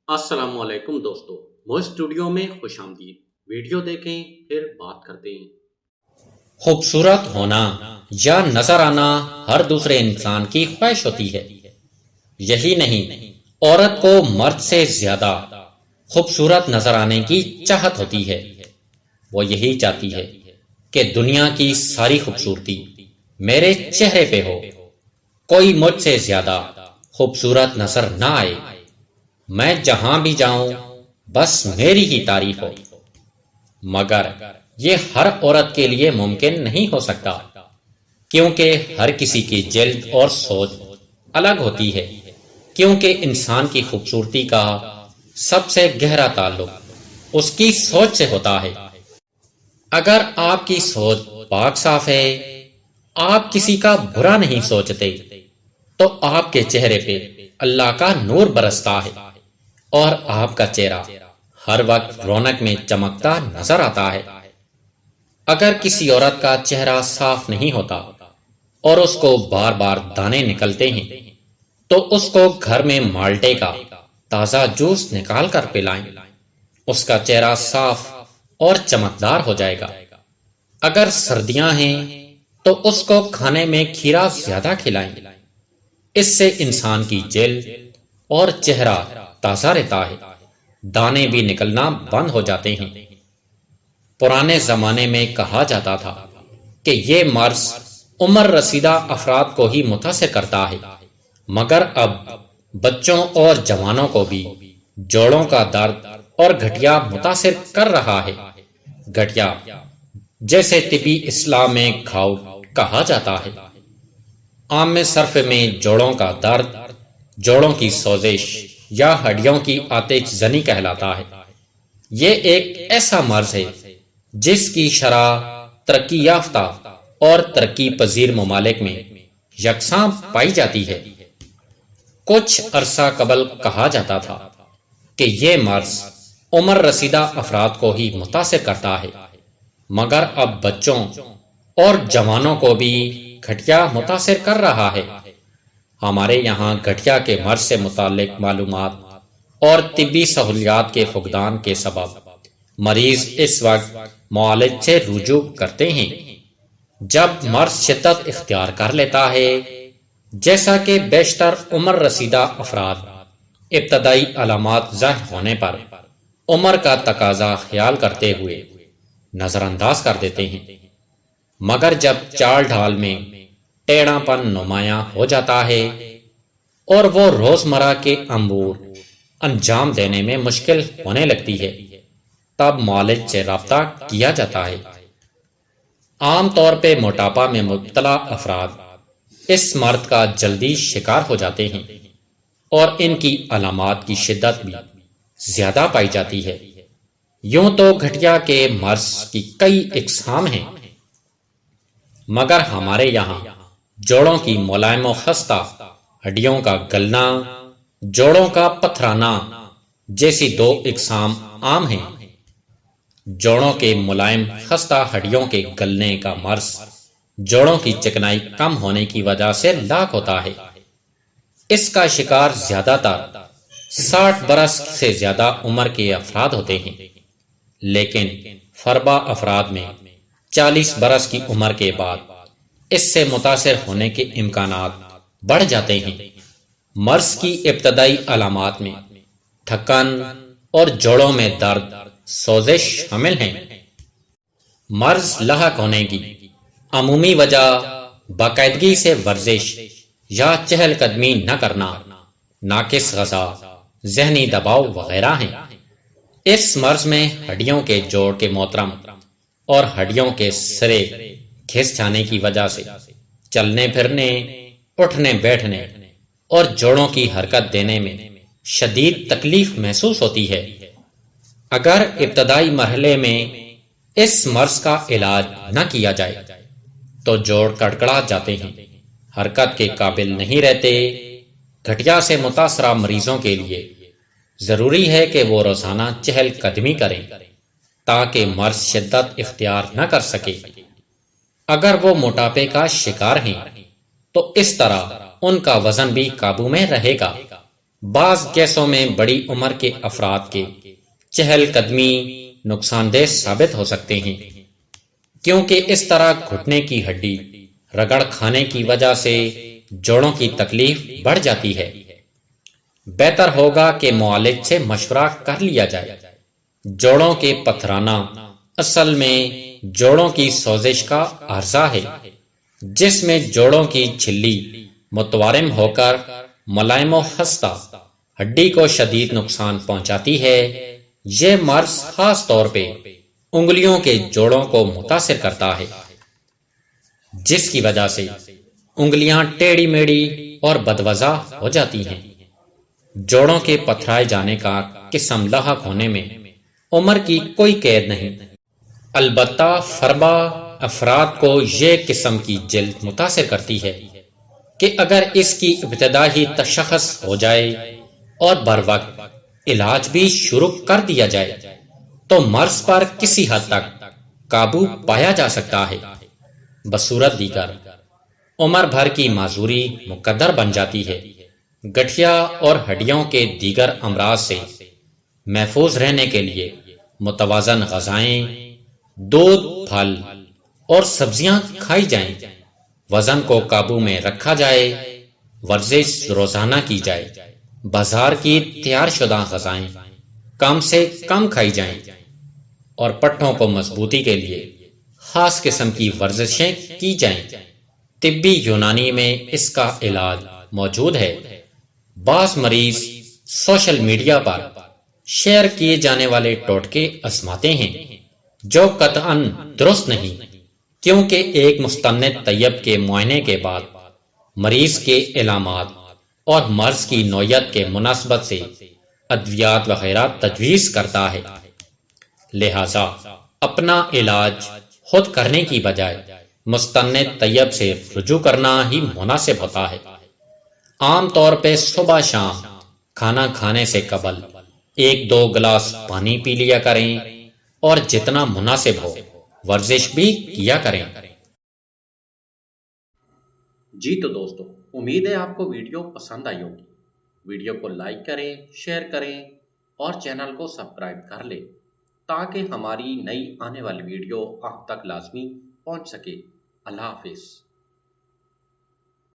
السلام علیکم دوستو، مو اسٹوڈیو میں خوش آمدید۔ ویڈیو دیکھیں پھر بات کرتے ہیں۔ خوبصورت ہونا یا نظر آنا ہر دوسرے انسان کی خواہش ہوتی ہے۔ یہی نہیں، عورت کو مرد سے زیادہ خوبصورت نظر آنے کی چاہت ہوتی ہے۔ وہ یہی چاہتی ہے کہ دنیا کی ساری خوبصورتی میرے چہرے پہ ہو، کوئی مجھ سے زیادہ خوبصورت نظر نہ آئے، میں جہاں بھی جاؤں بس میری ہی تعریف ہو۔ مگر یہ ہر عورت کے لیے ممکن نہیں ہو سکتا، کیونکہ ہر کسی کی جلد اور سوچ الگ ہوتی ہے، کیونکہ انسان کی خوبصورتی کا سب سے گہرا تعلق اس کی سوچ سے ہوتا ہے۔ اگر آپ کی سوچ پاک صاف ہے، آپ کسی کا برا نہیں سوچتے، تو آپ کے چہرے پہ اللہ کا نور برستا ہے اور آپ کا چہرہ ہر وقت رونق میں چمکتا نظر آتا ہے۔ اگر کسی عورت کا چہرہ صاف نہیں ہوتا اور اس کو بار بار دانے نکلتے ہیں، تو اس کو گھر میں مالٹے کا تازہ جوس نکال کر پلائیں، اس کا چہرہ صاف اور چمکدار ہو جائے گا۔ اگر سردیاں ہیں تو اس کو کھانے میں کھیرا زیادہ کھلائیں، اس سے انسان کی جلد اور چہرہ تازہ رہتا ہے، دانے بھی نکلنا بند ہو جاتے ہیں۔ پرانے زمانے میں کہا جاتا تھا کہ یہ مرض عمر رسیدہ افراد کو ہی متاثر کرتا ہے، مگر اب بچوں اور جوانوں کو بھی جوڑوں کا درد اور گٹھیا متاثر کر رہا ہے۔ گٹھیا جیسے طبی اصطلاح میں گھاؤ کہا جاتا ہے، عام صرف میں جوڑوں کا درد، جوڑوں کی سوزش یا ہڈیوں کی آتش زنی کہلاتا ہے۔ یہ ایک ایسا مرض ہے جس کی شرح ترقی یافتہ اور ترقی پذیر ممالک میں یکساں پائی جاتی ہے۔ کچھ عرصہ قبل کہا جاتا تھا کہ یہ مرض عمر رسیدہ افراد کو ہی متاثر کرتا ہے، مگر اب بچوں اور جوانوں کو بھی گٹھیا متاثر کر رہا ہے۔ ہمارے یہاں گٹھیا کے مرض سے متعلق معلومات اور طبی سہولیات کے فقدان کے سبب مریض اس وقت معالج سے رجوع کرتے ہیں۔ جب مرض شدت اختیار کر لیتا ہے، جیسا کہ بیشتر عمر رسیدہ افراد ابتدائی علامات ظاہر ہونے پر عمر کا تقاضا خیال کرتے ہوئے نظر انداز کر دیتے ہیں، مگر جب چال ڈھال میں ٹیڑھا پن نمایاں ہو جاتا ہے اور وہ روزمرہ کے امور انجام دینے میں مشکل ہونے لگتی ہے، تب معالج سے رابطہ کیا جاتا ہے۔ عام طور پہ موٹاپا میں مبتلا افراد اس مرض کا جلدی شکار ہو جاتے ہیں اور ان کی علامات کی شدت بھی زیادہ پائی جاتی ہے۔ یوں تو گٹھیا کے مرض کی کئی اقسام ہیں، مگر ہمارے یہاں جوڑوں کی ملائم و خستہ ہڈیوں کا گلنا، جوڑوں کا پتھرانا جیسی دو اقسام عام ہیں۔ جوڑوں کے ملائم خستہ ہڈیوں کے گلنے کا مرض جوڑوں کی چکنائی کم ہونے کی وجہ سے لاحق ہوتا ہے۔ اس کا شکار زیادہ تر 60 برس سے زیادہ عمر کے افراد ہوتے ہیں، لیکن فربا افراد میں 40 برس کی عمر کے بعد اس سے متاثر ہونے کے امکانات بڑھ جاتے ہیں۔ مرض کی ابتدائی علامات میں تھکن اور جوڑوں میں درد، سوزش شامل ہیں۔ مرض لاحق ہونے کی عمومی وجہ باقاعدگی سے ورزش یا چہل قدمی نہ کرنا، ناقص غذا، ذہنی دباؤ وغیرہ ہیں۔ اس مرض میں ہڈیوں کے جوڑ کے محترم اور ہڈیوں کے سرے گھس جانے کی وجہ سے چلنے پھرنے، اٹھنے بیٹھنے اور جوڑوں کی حرکت دینے میں شدید تکلیف محسوس ہوتی ہے۔ اگر ابتدائی مرحلے میں اس مرض کا علاج نہ کیا جائے تو جوڑ کڑکڑا جاتے ہیں، حرکت کے قابل نہیں رہتے۔ گٹھیا سے متاثرہ مریضوں کے لیے ضروری ہے کہ وہ روزانہ چہل قدمی کریں تاکہ مرض شدت اختیار نہ کر سکے۔ اگر وہ موٹاپے کا شکار ہیں تو اس طرح ان کا وزن بھی قابو میں رہے گا، بعض کیسوں میں بڑی عمر کے افراد کے چہل قدمی نقصان دہ ثابت ہو سکتے ہیں، کیونکہ اس طرح گھٹنے کی ہڈی رگڑ کھانے کی وجہ سے جوڑوں کی تکلیف بڑھ جاتی ہے۔ بہتر ہوگا کہ معالج سے مشورہ کر لیا جائے۔ جوڑوں کے پتھرانا اصل میں جوڑوں کی سوزش کا عارضہ ہے، جس میں جوڑوں کی جھلی متوارم ہو کر ملائم و خستہ ہڈی کو شدید نقصان پہنچاتی ہے۔ یہ مرض خاص طور پہ انگلیوں کے جوڑوں کو متاثر کرتا ہے، جس کی وجہ سے انگلیاں ٹیڑھی میڑھی اور بدوضع ہو جاتی ہیں۔ جوڑوں کے پتھرائے جانے کا قسم لاحق ہونے میں عمر کی کوئی قید نہیں، البتہ فربا افراد کو یہ قسم کی جلد متاثر کرتی ہے کہ اگر اس کی ابتدائی تشخص ہو جائے اور بروقت علاج بھی شروع کر دیا جائے تو مرض پر کسی حد تک قابو پایا جا سکتا ہے۔ بصورت دیگر عمر بھر کی معذوری مقدر بن جاتی ہے۔ گٹھیا اور ہڈیوں کے دیگر امراض سے محفوظ رہنے کے لیے متوازن غذائیں، دودھ، پھل اور سبزیاں کھائی جائیں، وزن کو قابو میں رکھا جائے، ورزش روزانہ کی جائے، بازار کی تیار شدہ غذائیں کم سے کم کھائی جائیں، اور پٹھوں کو مضبوطی کے لیے خاص قسم کی ورزشیں کی جائیں۔ طبی یونانی میں اس کا علاج موجود ہے۔ بعض مریض سوشل میڈیا پر شیئر کیے جانے والے ٹوٹکے آزماتے ہیں جو قطعاً درست نہیں، کیونکہ ایک مستند طیب کے معائنے کے بعد مریض کے علامات اور مرض کی نوعیت کے مناسبت سے ادویات وغیرہ تجویز کرتا ہے۔ لہذا اپنا علاج خود کرنے کی بجائے مستند طیب سے رجوع کرنا ہی مناسب ہوتا ہے۔ عام طور پہ صبح شام کھانا کھانے سے قبل 1-2 گلاس پانی پی لیا کریں اور جتنا مناسب ہو ورزش بھی کیا کریں۔ جی تو دوستو، امید ہے آپ کو ویڈیو پسند آئی ہوگی۔ ویڈیو کو لائک کریں، شیئر کریں اور چینل کو سبسکرائب کر لیں تاکہ ہماری نئی آنے والی ویڈیو آپ تک لازمی پہنچ سکے۔ اللہ حافظ۔